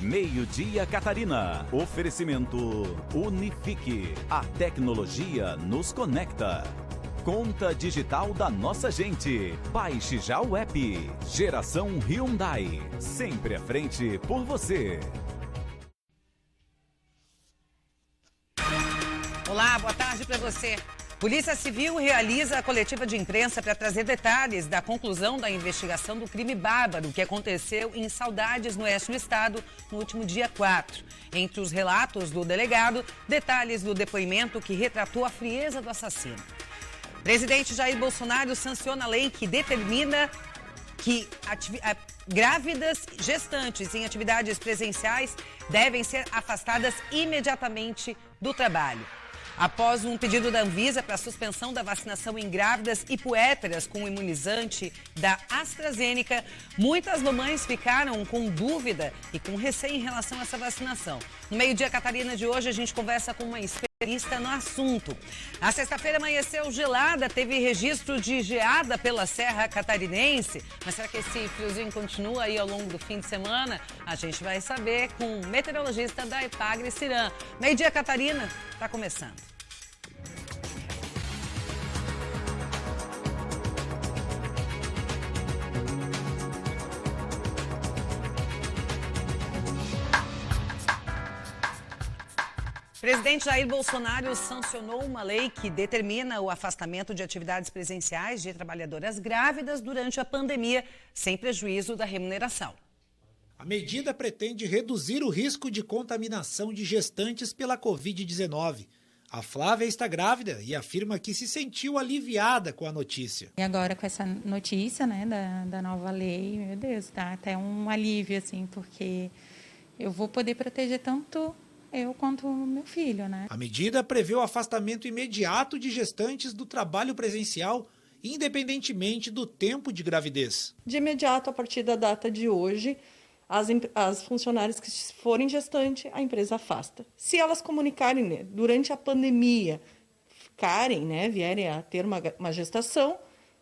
Meio-dia Catarina. Oferecimento Unifique. A tecnologia nos conecta. Conta digital da nossa gente. Baixe já o app. Geração Hyundai. Sempre à frente por você. Olá, boa tarde para você. Polícia Civil realiza a coletiva de imprensa para trazer detalhes da conclusão da investigação do crime bárbaro que aconteceu em Saudades, no oeste do estado, no último dia 4. Entre os relatos do delegado, detalhes do depoimento que retratou a frieza do assassino. Presidente Jair Bolsonaro sanciona a lei que determina que grávidas gestantes em atividades presenciais devem ser afastadas imediatamente do trabalho. Após um pedido da Anvisa para a suspensão da vacinação em grávidas e puérperas com o imunizante da AstraZeneca, muitas mamães ficaram com dúvida e com receio em relação a essa vacinação. No Meio-dia Catarina de hoje, a gente conversa com uma especialista no assunto. A sexta-feira amanheceu gelada, teve registro de geada pela Serra Catarinense. Mas será que esse friozinho continua aí ao longo do fim de semana? A gente vai saber com o meteorologista da Epagre, Ciran. Meio-dia Catarina está começando. Presidente Jair Bolsonaro sancionou uma lei que determina o afastamento de atividades presenciais de trabalhadoras grávidas durante a pandemia, sem prejuízo da remuneração. A medida pretende reduzir o risco de contaminação de gestantes pela Covid-19. A Flávia está grávida e afirma que se sentiu aliviada com a notícia. E agora com essa notícia, da nova lei, meu Deus, dá até um alívio, assim, porque eu vou poder proteger tanto eu quanto o meu filho, A medida prevê o afastamento imediato de gestantes do trabalho presencial, independentemente do tempo de gravidez. De imediato, a partir da data de hoje, as funcionárias que forem gestante, a empresa afasta. Se elas comunicarem durante a pandemia, vierem a ter uma gestação,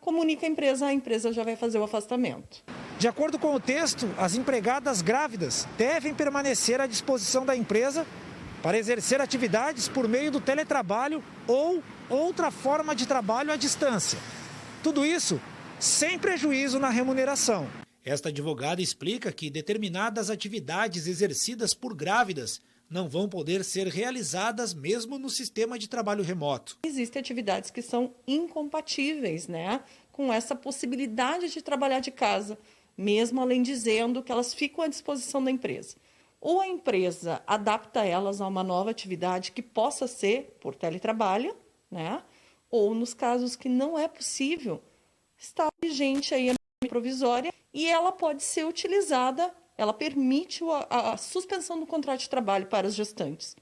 comunica a empresa já vai fazer o afastamento. De acordo com o texto, as empregadas grávidas devem permanecer à disposição da empresa para exercer atividades por meio do teletrabalho ou outra forma de trabalho à distância. Tudo isso sem prejuízo na remuneração. Esta advogada explica que determinadas atividades exercidas por grávidas não vão poder ser realizadas mesmo no sistema de trabalho remoto. Existem atividades que são incompatíveis, com essa possibilidade de trabalhar de casa, mesmo além dizendo que elas ficam à disposição da empresa. Ou a empresa adapta elas a uma nova atividade que possa ser por teletrabalho, ou nos casos que não é possível, está vigente aí a medida provisória e ela pode ser utilizada, ela permite a suspensão do contrato de trabalho para os gestantes.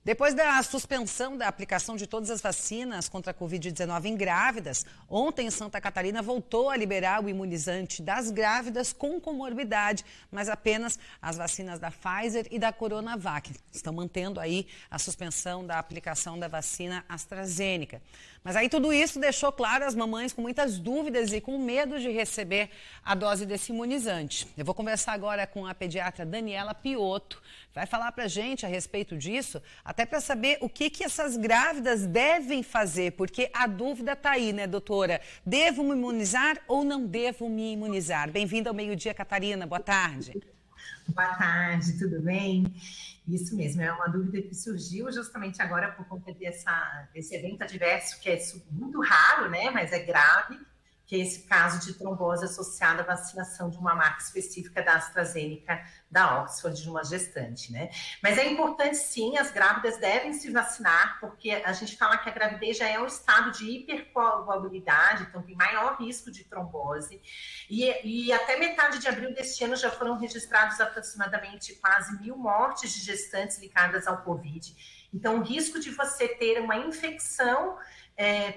Depois da suspensão da aplicação de todas as vacinas contra a Covid-19 em grávidas, ontem Santa Catarina voltou a liberar o imunizante das grávidas com comorbidade, mas apenas as vacinas da Pfizer e da Coronavac. Estão mantendo aí a suspensão da aplicação da vacina AstraZeneca. Mas aí tudo isso deixou claro as mamães com muitas dúvidas e com medo de receber a dose desse imunizante. Eu vou conversar agora com a pediatra Daniela Piotto, vai falar pra gente a respeito disso, até para saber o que essas grávidas devem fazer, porque a dúvida está aí, doutora? Devo me imunizar ou não devo me imunizar? Bem-vinda ao Meio-dia, Catarina. Boa tarde. Boa tarde, tudo bem? Isso mesmo, é uma dúvida que surgiu justamente agora por conta desse evento adverso, que é muito raro, mas é grave, que é esse caso de trombose associada à vacinação de uma marca específica da AstraZeneca, da Oxford, de uma gestante, Mas é importante, sim, as grávidas devem se vacinar, porque a gente fala que a gravidez já é um estado de hipercoagulabilidade, então tem maior risco de trombose, e até metade de abril deste ano já foram registrados aproximadamente quase 1.000 mortes de gestantes ligadas ao Covid. Então, o risco de você ter uma infecção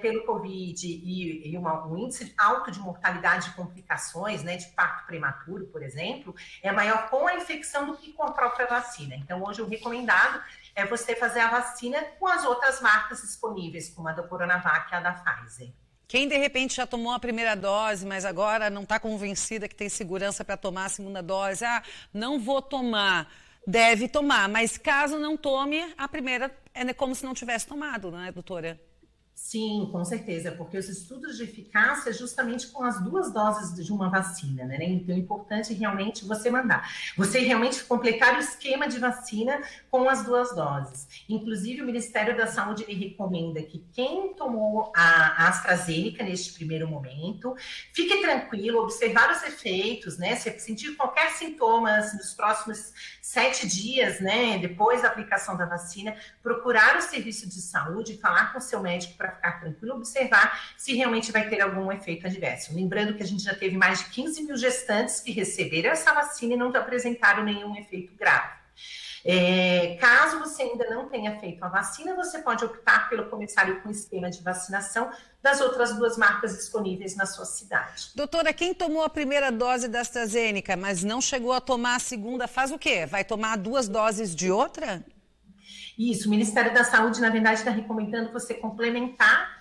pelo Covid e um índice alto de mortalidade e complicações, de parto prematuro, por exemplo, é maior com a infecção do que com a própria vacina. Então, hoje o recomendado é você fazer a vacina com as outras marcas disponíveis, como a da Coronavac e a da Pfizer. Quem de repente já tomou a primeira dose, mas agora não está convencida que tem segurança para tomar a segunda dose, não vou tomar, deve tomar, mas caso não tome, a primeira é como se não tivesse tomado, não é, doutora? Sim, com certeza, porque os estudos de eficácia é justamente com as 2 doses de uma vacina, né? Então é importante realmente você realmente completar o esquema de vacina com as 2 doses. Inclusive, o Ministério da Saúde ele recomenda que quem tomou a AstraZeneca neste primeiro momento, fique tranquilo, observar os efeitos, né? Se sentir qualquer sintoma nos próximos 7 dias, né? Depois da aplicação da vacina, procurar o serviço de saúde, falar com o seu médico para ficar tranquilo, observar se realmente vai ter algum efeito adverso. Lembrando que a gente já teve mais de 15 mil gestantes que receberam essa vacina e não apresentaram nenhum efeito grave. Caso você ainda não tenha feito a vacina, você pode optar pelo começar com o esquema de vacinação das outras 2 marcas disponíveis na sua cidade. Doutora, quem tomou a primeira dose da AstraZeneca, mas não chegou a tomar a segunda, faz o quê? Vai tomar 2 doses de outra? Isso, o Ministério da Saúde, na verdade, está recomendando você completar,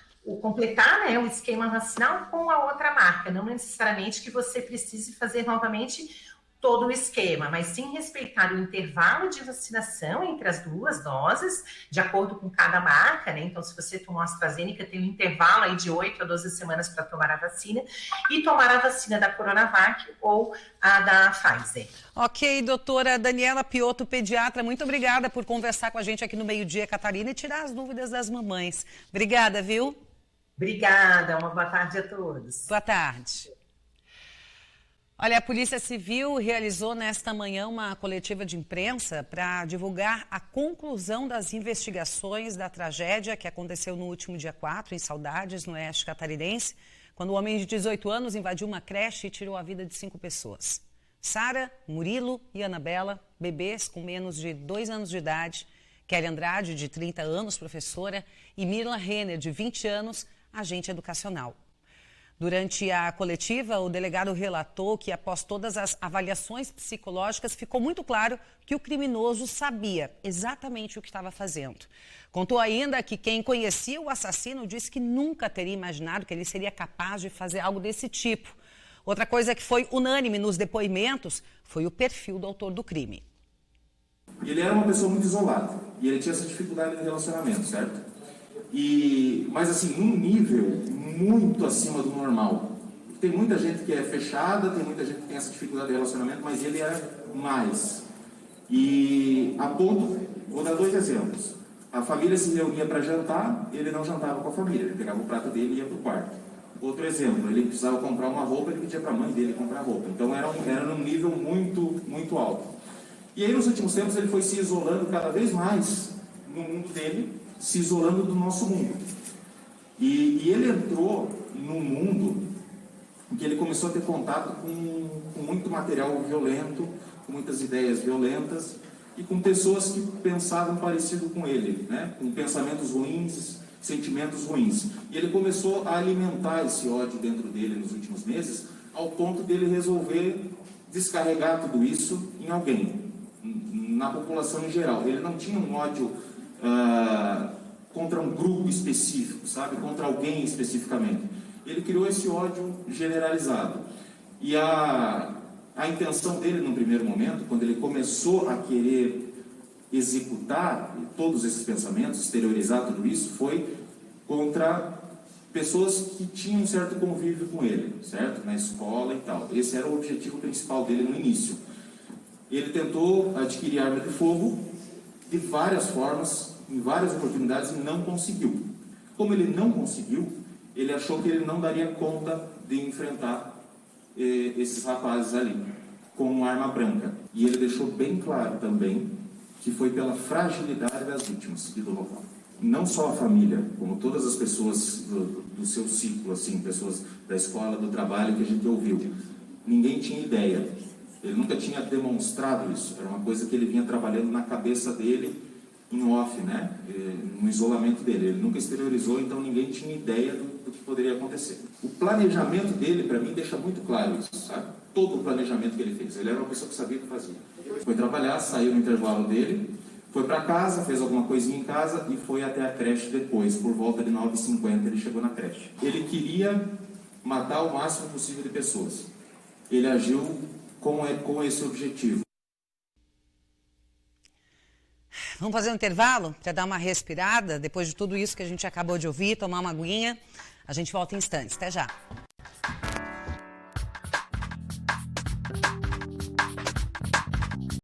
né, o esquema vacinal com a outra marca. Não necessariamente que você precise fazer novamente todo o esquema, mas sim respeitar o intervalo de vacinação entre as 2 doses, de acordo com cada marca, né? Então, se você tomou a AstraZeneca, tem um intervalo aí de 8 a 12 semanas para tomar a vacina, e tomar a vacina da Coronavac ou a da Pfizer. Ok, doutora Daniela Piotto, pediatra, muito obrigada por conversar com a gente aqui no Meio Dia, Catarina, e tirar as dúvidas das mamães. Obrigada, viu? Obrigada, uma boa tarde a todos. Boa tarde. Olha, a Polícia Civil realizou nesta manhã uma coletiva de imprensa para divulgar a conclusão das investigações da tragédia que aconteceu no último dia 4, em Saudades, no oeste catarinense, quando um homem de 18 anos invadiu uma creche e tirou a vida de 5 pessoas. Sara, Murilo e Anabela, bebês com menos de 2 anos de idade, Kelly Andrade, de 30 anos, professora, e Mirla Renner, de 20 anos, agente educacional. Durante a coletiva, o delegado relatou que, após todas as avaliações psicológicas, ficou muito claro que o criminoso sabia exatamente o que estava fazendo. Contou ainda que quem conhecia o assassino disse que nunca teria imaginado que ele seria capaz de fazer algo desse tipo. Outra coisa que foi unânime nos depoimentos foi o perfil do autor do crime. Ele era uma pessoa muito isolada e ele tinha essa dificuldade de relacionamento, certo? Mas assim, num nível muito acima do normal. Tem muita gente que é fechada, tem muita gente que tem essa dificuldade de relacionamento, mas ele era mais. E a ponto, vou dar 2 exemplos. A família se reunia para jantar, ele não jantava com a família, ele pegava o prato dele e ia para o quarto. Outro exemplo, ele precisava comprar uma roupa, ele pedia para a mãe dele comprar roupa. Então era num nível muito, muito alto. E aí nos últimos tempos ele foi se isolando cada vez mais no mundo dele, se isolando do nosso mundo. E ele entrou num mundo em que ele começou a ter contato com muito material violento, com muitas ideias violentas e com pessoas que pensavam parecido com ele, né? Com pensamentos ruins, sentimentos ruins. E ele começou a alimentar esse ódio dentro dele nos últimos meses, ao ponto dele resolver descarregar tudo isso em alguém, na população em geral. Ele não tinha um ódio contra um grupo específico, sabe? Contra alguém especificamente. Ele criou esse ódio generalizado. E a intenção dele, no primeiro momento, quando ele começou a querer executar todos esses pensamentos, exteriorizar tudo isso, foi contra pessoas que tinham um certo convívio com ele, certo? Na escola e tal. Esse era o objetivo principal dele no início. Ele tentou adquirir arma de fogo de várias formas, em várias oportunidades, e não conseguiu. Como ele não conseguiu, ele achou que ele não daria conta de enfrentar esses rapazes ali com uma arma branca. E ele deixou bem claro também que foi pela fragilidade das vítimas e do local. Não só a família, como todas as pessoas do seu ciclo, assim, pessoas da escola, do trabalho que a gente ouviu. Ninguém tinha ideia. Ele nunca tinha demonstrado isso. Era uma coisa que ele vinha trabalhando na cabeça dele, em off, né? No isolamento dele. Ele nunca exteriorizou, então ninguém tinha ideia do que poderia acontecer. O planejamento dele, para mim, deixa muito claro isso, sabe? Todo o planejamento que ele fez. Ele era uma pessoa que sabia o que fazia. Foi trabalhar, saiu no intervalo dele, Foi para casa, fez alguma coisinha em casa e foi até a creche depois, por volta de 9h50 ele chegou na creche. Ele queria matar o máximo possível de pessoas. Ele agiu com esse objetivo. Vamos fazer um intervalo para dar uma respirada depois de tudo isso que a gente acabou de ouvir, tomar uma aguinha. A gente volta em instantes. Até já.